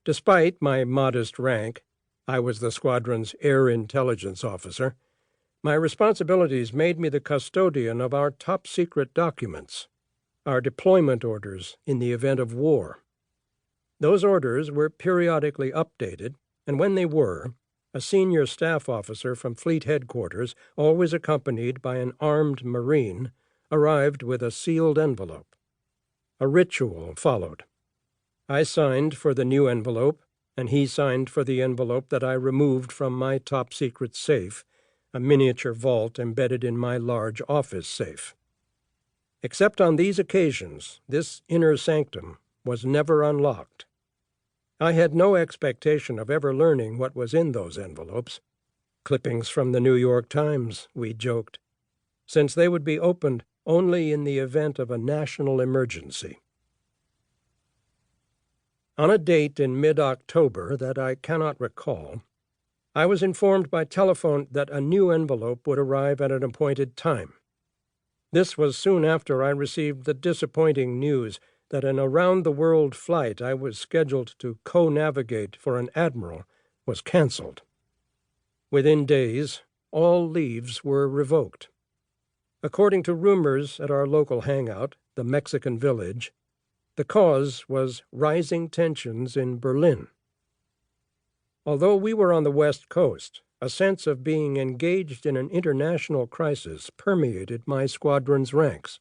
Despite my modest rank, I was the squadron's air intelligence officer. My responsibilities made me the custodian of our top-secret documents, our deployment orders in the event of war. Those orders were periodically updated, and when they were, a senior staff officer from Fleet Headquarters, always accompanied by an armed Marine, arrived with a sealed envelope. A ritual followed. I signed for the new envelope, and he signed for the envelope that I removed from my top-secret safe, a miniature vault embedded in my large office safe. Except on these occasions, this inner sanctum was never unlocked. I had no expectation of ever learning what was in those envelopes. Clippings from the New York Times, we joked, since they would be opened only in the event of a national emergency. On a date in mid-October that I cannot recall, I was informed by telephone that a new envelope would arrive at an appointed time. This was soon after I received the disappointing news that an around-the-world flight I was scheduled to co-navigate for an admiral was canceled. Within days, all leaves were revoked. According to rumors at our local hangout, the Mexican Village, the cause was rising tensions in Berlin. Although we were on the West Coast, a sense of being engaged in an international crisis permeated my squadron's ranks.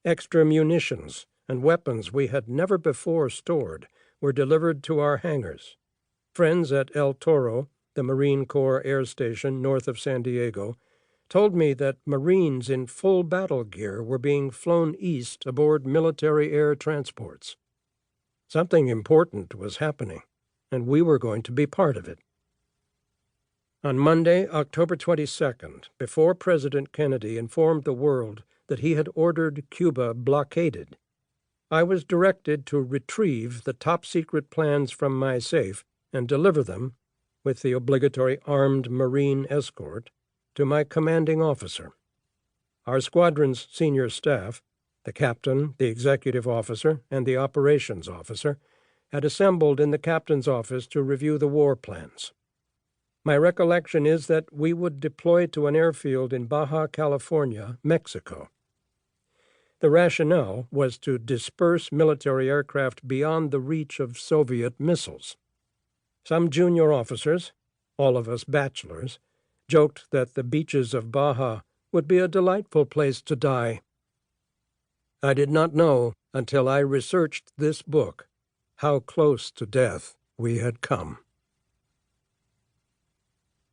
Extra munitions and weapons we had never before stored were delivered to our hangars. Friends at El Toro, the Marine Corps Air Station north of San Diego, told me that Marines in full battle gear were being flown east aboard military air transports. Something important was happening, and we were going to be part of it. On Monday, October 22nd, before President Kennedy informed the world that he had ordered Cuba blockaded, I was directed to retrieve the top-secret plans from my safe and deliver them, with the obligatory armed Marine escort, to my commanding officer. Our squadron's senior staff, the captain, the executive officer, and the operations officer, had assembled in the captain's office to review the war plans. My recollection is that we would deploy to an airfield in Baja California, Mexico. The rationale was to disperse military aircraft beyond the reach of Soviet missiles. Some junior officers, all of us bachelors, joked that the beaches of Baja would be a delightful place to die. I did not know, until I researched this book, how close to death we had come.